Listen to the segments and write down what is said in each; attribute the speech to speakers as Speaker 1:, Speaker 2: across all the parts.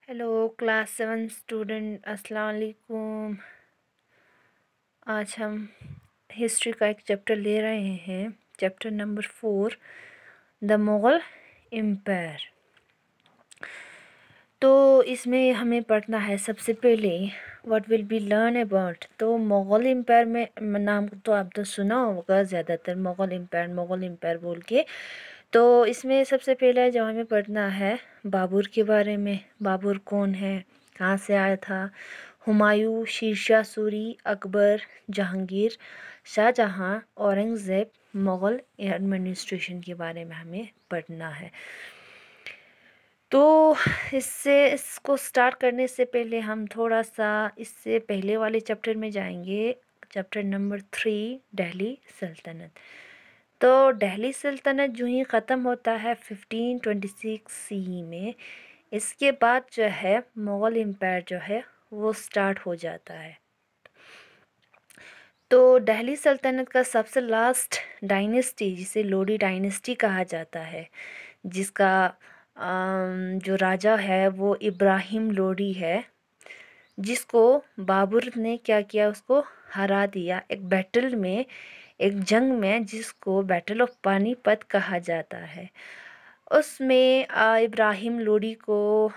Speaker 1: Hello class 7 student, अस्सलाम वालेकुम। आज हम हिस्ट्री का एक चैप्टर ले रहे हैं, chapter number 4, the Mughal empire. तो इसमें हमें पढ़ना है सबसे पहले what will be learn about. तो मुग़ल एम्पायर में नाम तो आप तो सुना होगा ज़्यादातर, मुग़ल एम्पायर बोल के। तो इसमें सबसे पहले जो हमें पढ़ना है बाबर के बारे में। बाबर कौन है, कहाँ से आया था। हुमायूं, शेरशाह सूरी, अकबर, जहांगीर, शाहजहां, औरंगज़ेब, मुग़ल एडमिनिस्ट्रेशन के बारे में हमें पढ़ना है। तो इसको स्टार्ट करने से पहले हम थोड़ा सा इससे पहले वाले चैप्टर में जाएंगे, चैप्टर नंबर 3, दिल्ली सल्तनत। तो दिल्ली सल्तनत जो ही ख़त्म होता है 1526 सी में, इसके बाद जो है मुग़ल एम्पायर जो है वो स्टार्ट हो जाता है। तो दिल्ली सल्तनत का सबसे लास्ट डायनेस्टी, जिसे लोडी डायनेस्टी कहा जाता है, जिसका जो राजा है वो इब्राहिम लोडी है, जिसको बाबर ने क्या किया, उसको हरा दिया एक बैटल में, एक जंग में, जिसको बैटल ऑफ पानीपत कहा जाता है। उसमें इब्राहिम लोडी को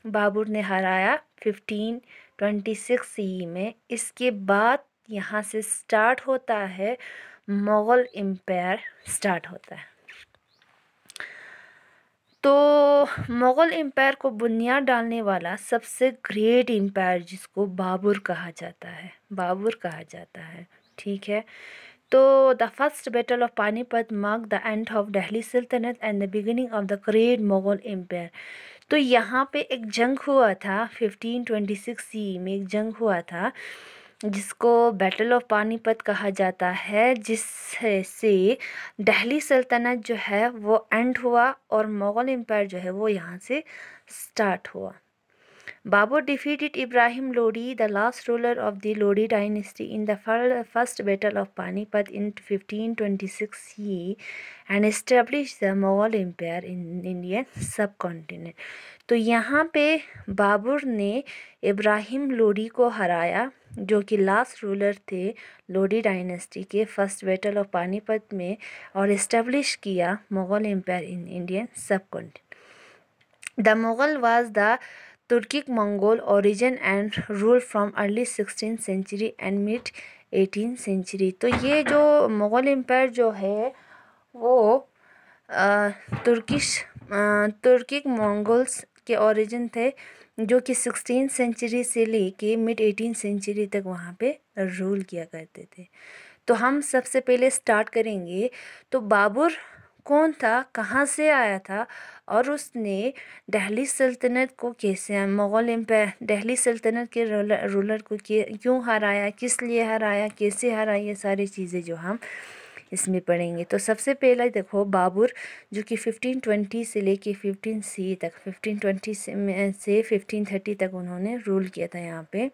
Speaker 1: बाबर ने हराया 1526 सी में। इसके बाद यहाँ से स्टार्ट होता है मुग़ल एम्पायर स्टार्ट होता है। तो मुग़ल एम्पायर को बुनियाद डालने वाला सबसे ग्रेट एम्पायर जिसको बाबर कहा जाता है, बाबर कहा जाता है, ठीक है। तो the first battle of Panipat mark the end of Delhi Saltanat and the beginning of the great Mughal empire. तो यहाँ पे एक जंग हुआ था 1526 सी में, एक जंग हुआ था जिसको बैटल ऑफ पानीपत कहा जाता है, जिससे दिल्ली सल्तनत जो है वो एंड हुआ और मुग़ल एम्पायर जो है वो यहाँ से स्टार्ट हुआ। Babur defeated Ibrahim Lodi, the last ruler of the Lodi dynasty, in the first battle of Panipat in 1526 CE and established the Mughal Empire in Indian subcontinent. तो यहाँ पे बाबर ने इब्राहिम लोडी को हराया, जो कि लास्ट रूलर थे लोडी डायनेस्टी के, फर्स्ट बैटल ऑफ पानीपत में, और इस्टेब्लिश किया Mughal empire in Indian subcontinent. The Mughal was the Turkic Mongol origin and rule from early 16th century and mid 18th century। तो ये जो मुग़ल एम्पायर जो है वो तुर्किक मंगोल्स के ओरिजिन थे, जो कि 16th सेंचुरी से लेके मिड 18th सेंचुरी तक वहाँ पे रूल किया करते थे। तो हम सबसे पहले स्टार्ट करेंगे। तो बाबर कौन था, कहाँ से आया था, और उसने दिल्ली सल्तनत को कैसे, मुग़ल एम्पायर दिल्ली सल्तनत के रूलर को क्यों हराया, किस लिए हराया, कैसे हराया, ये सारी चीज़ें जो हम इसमें पढ़ेंगे। तो सबसे पहला देखो बाबर, जो कि 1520 से लेके 15 सी तक, 1520 से 1530 तक उन्होंने रूल किया था यहाँ पे।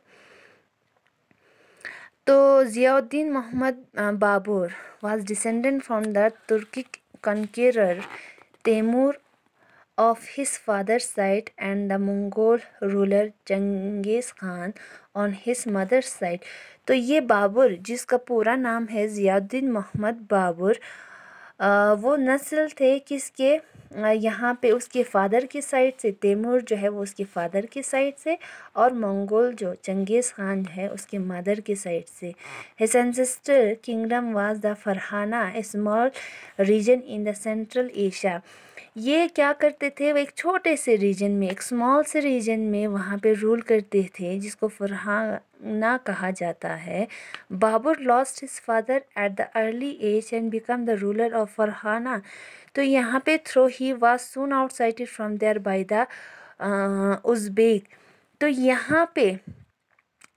Speaker 1: तो Ziauddin Mohammad Babar was descended from the Turkic conqueror Temur of his father's side and the Mongol ruler Genghis Khan on his mother's side। तो ये बाबर, जिसका पूरा नाम है ज़ियाउद्दीन मोहम्मद बाबर, वो नस्ल थे किसके, यहाँ पे उसके फादर की साइड से, तैमूर जो है वो उसके फादर की साइड से, और मंगोल जो चंगेज़ खान है उसके मदर की साइड से। His ancestor kingdom was the Fergana, a small region in the central Asia. ये क्या करते थे, वो एक छोटे से रीजन में, एक स्मॉल से रीजन में वहाँ पे रूल करते थे, जिसको फरहाना कहा जाता है। Babur lost his father at the early age and become the ruler of Farhana. तो यहाँ पे though he was soon outsided from there by the Uzbek. तो यहाँ पे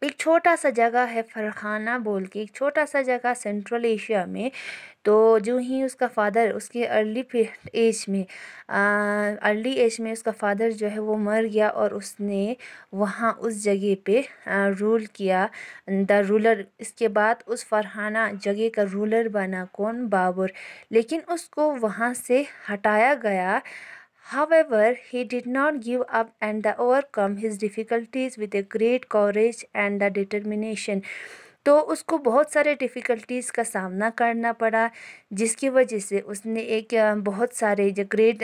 Speaker 1: एक छोटा सा जगह है फरहाना बोल के, एक छोटा सा जगह सेंट्रल एशिया में। तो जो ही उसका फादर उसके अर्ली एज में उसका फादर जो है वो मर गया, और उसने वहाँ उस जगह पे रूल किया, द रूलर। इसके बाद उस फरहाना जगह का रूलर बना कौन, बाबर। लेकिन उसको वहाँ से हटाया गया However, he did not give up and overcome his difficulties with a great courage and the determination. तो उसको बहुत सारे डिफ़िकल्टीज़ का सामना करना पड़ा, जिसकी वजह से उसने एक बहुत सारे जो ग्रेट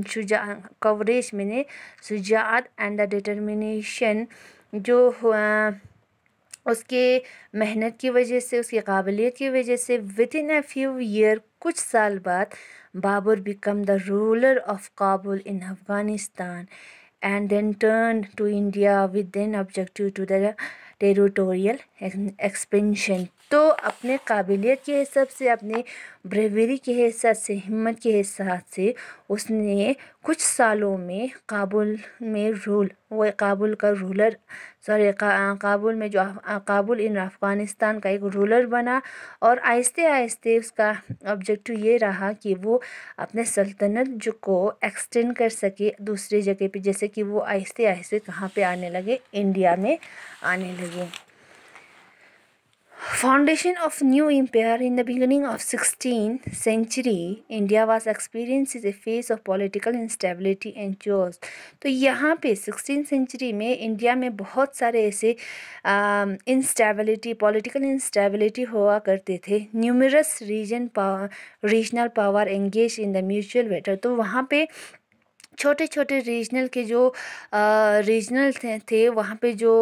Speaker 1: शुजा कवरेज मैंने शुजाअत एंड द डिटर्मिनेशन जो उसके मेहनत की वजह से, उसकी काबिलियत की वजह से within a few year, कुछ साल बाद, Babur become the ruler of Kabul in Afghanistan and then turned to India with then objective to the territorial expansion. तो अपने काबिलियत के हिसाब से, अपने ब्रेवरी के हिसाब से, हिम्मत के हिसाब से उसने कुछ सालों में काबुल में वो काबुल का रूलर काबुल में जो काबुल इन अफ़गानिस्तान का एक रूलर बना। और आहिस्ते आहिस्ते उसका ऑब्जेक्टिव ये रहा कि वो अपने सल्तनत जो को एक्सटेंड कर सके दूसरी जगह पे, जैसे कि वो आहिस्ते आहिस्ते कहाँ पे आने लगे, इंडिया में आने लगे। Foundation of new empire in the beginning of 16th century, India was experiencing a phase of political instability and chaos। तो यहाँ पे 16th century में इंडिया में बहुत सारे ऐसे इंस्टेबिलिटी, पॉलिटिकल इंस्टेबिलिटी हुआ करते थे। Numerous regional power engage in the mutual better. तो वहाँ पे छोटे छोटे रीजनल के जो रीजनल थे वहाँ पे जो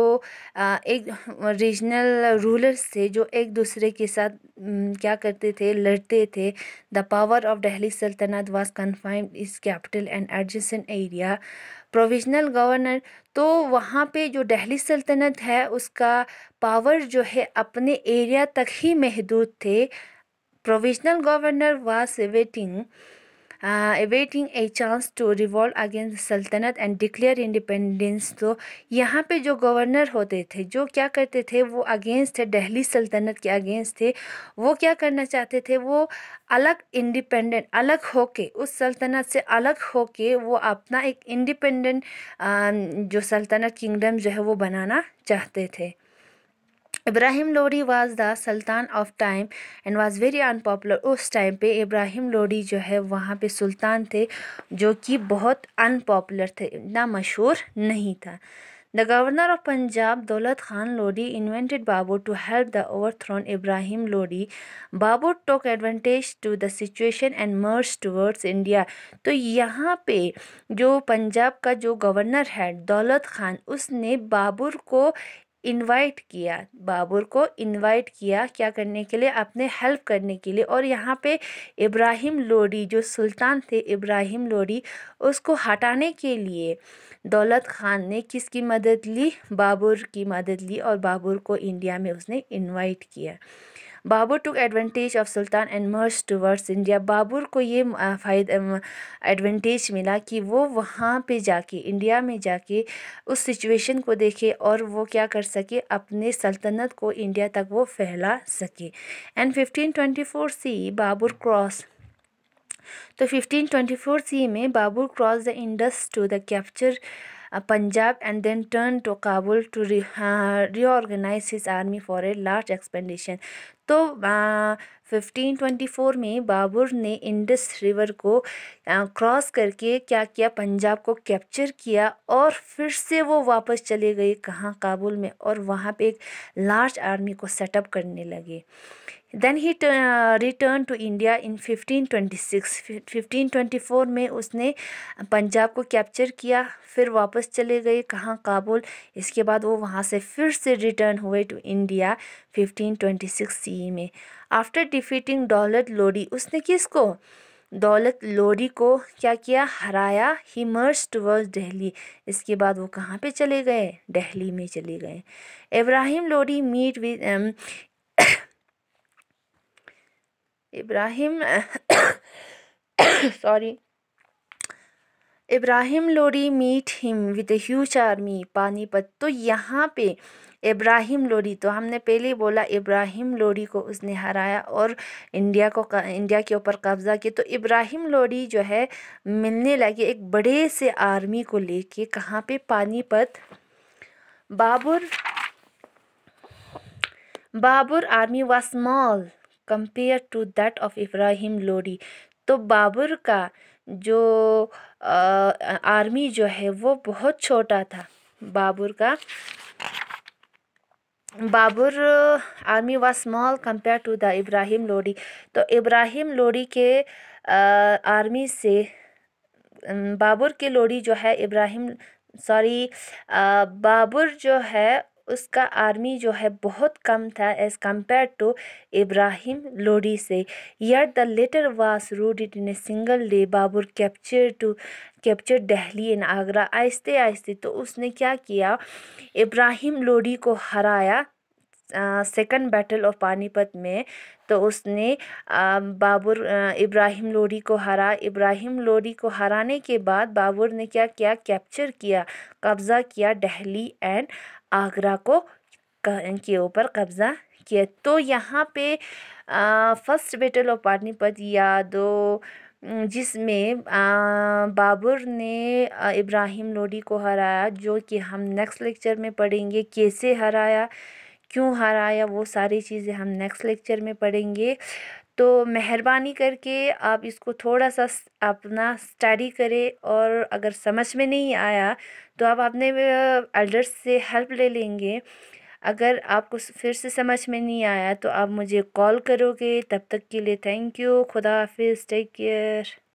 Speaker 1: एक रीजनल रूलर्स थे जो एक दूसरे के साथ क्या करते थे, लड़ते थे। द पावर ऑफ दिल्ली सल्तनत वाज कन्फाइंड इस capital and adjacent area. Provisional governor, तो वहाँ पे जो दिल्ली सल्तनत है उसका पावर जो है अपने एरिया तक ही महदूद थे। Provisional governor was awaiting a chance to revolt against सल्तनत एंड डिक्लेयर इंडिपेंडेंस। तो यहाँ पे जो गवर्नर होते थे जो क्या करते थे, वो अगेंस्ट थे, दिल्ली सल्तनत के अगेंस्ट थे। वो क्या करना चाहते थे, वो अलग इंडिपेंडेंट, अलग होके, उस सल्तनत से अलग होके वो अपना एक इंडिपेंडेंट जो सल्तनत किंगडम जो है वो बनाना चाहते थे। Ibrahim Lodi was the sultan of time and was very unpopular. उस टाइम पे इब्राहिम लोडी जो है वहाँ पे सुल्तान थे जो कि बहुत अनपॉपुलर थे, इतना मशहूर नहीं था। The governor of Punjab Daulat Khan Lodi invented Babur to help the overthrown Ibrahim Lodi. Babur took advantage to the situation and march towards India. तो यहाँ पे जो पंजाब का जो गवर्नर है दौलत खान, उसने बाबर को इनवाइट किया क्या करने के लिए, अपने हेल्प करने के लिए। और यहाँ पे इब्राहिम लोडी जो सुल्तान थे, इब्राहिम लोडी, उसको हटाने के लिए दौलत खान ने किसकी मदद ली, बाबर की मदद ली और बाबर को इंडिया में उसने इनवाइट किया। Babur took advantage of sultan and march towards India. Babur को ये एडवांटेज मिला कि वो वहाँ पे जाके, इंडिया में जाके उस सिचुएशन को देखे और वो क्या कर सके, अपने सल्तनत को इंडिया तक वो फैला सके। एंड 1524 सी बाबर क्रॉस, तो 1524 सी में Babur cross the Indus to the capture Punjab and then turn to Kabul to reorganize his army for a large expedition। तो 1524 में बाबर ने इंडस रिवर को क्रॉस करके क्या किया, पंजाब को कैप्चर किया और फिर से वो वापस चले गए कहाँ, काबुल में, और वहाँ पे एक लार्ज आर्मी को सेटअप करने लगे। Then he return to India in 1526। 1524 में उसने पंजाब को कैप्चर किया, फिर वापस चले गए कहाँ, काबुल। इसके बाद वो वहाँ से फिर से रिटर्न हुए टू इंडिया 1526 सी में। आफ्टर डिफीटिंग दौलत लोडी, उसने किसको, दौलत लोडी को क्या किया, हराया। ही मर्ज टूवर्ड्स दिल्ली। इसके बाद वो कहाँ पे चले गए, दिल्ली में चले गए। Ibrahim Lodi meet with Ibrahim Lodi meet him with a huge army Panipat. तो यहाँ पे इब्राहिम लोडी, तो हमने पहले बोला इब्राहिम लोडी को उसने हराया और इंडिया के ऊपर कब्जा किया। तो इब्राहिम लोडी जो है मिलने लगे एक बड़े से आर्मी को लेके कहाँ पे, Panipat. Babur army was small compared to that of Ibrahim Lodi. तो बाबर का जो आर्मी जो है वो बहुत छोटा था बाबर का। Babur army was small compare to the Ibrahim Lodi. तो इब्राहिम लोडी के आर्मी से बाबर की लोडी जो है इब्राहिम सॉरी बाबर जो है उसका आर्मी जो है बहुत कम था as compare to Ibrahim Lodi से। yet the latter was routed in a single day. Babur capture Delhi and Agra. आहिस्ते आहिस्ते तो उसने क्या किया, इब्राहिम लोडी को हराया सेकंड बैटल ऑफ पानीपत में। तो उसने इब्राहिम लोडी को इब्राहिम लोडी को हराने के बाद बाबर ने क्या किया, कैप्चर किया, कब्ज़ा किया दिल्ली एंड आगरा को के ऊपर कब्ज़ा किया। तो यहाँ पे फर्स्ट बैटल ऑफ पानीपत याद हो, जिसमें बाबर ने इब्राहिम लोडी को हराया, जो कि हम नेक्स्ट लेक्चर में पढ़ेंगे कैसे हराया, क्यों हराया, वो सारी चीज़ें हम नेक्स्ट लेक्चर में पढ़ेंगे। तो मेहरबानी करके आप इसको थोड़ा सा अपना स्टडी करें, और अगर समझ में नहीं आया तो आप अपने एल्डर्स से हेल्प ले लेंगे। अगर आपको फिर से समझ में नहीं आया तो आप मुझे कॉल करोगे। तब तक के लिए थैंक यू। खुदा हाफिज़, टेक केयर।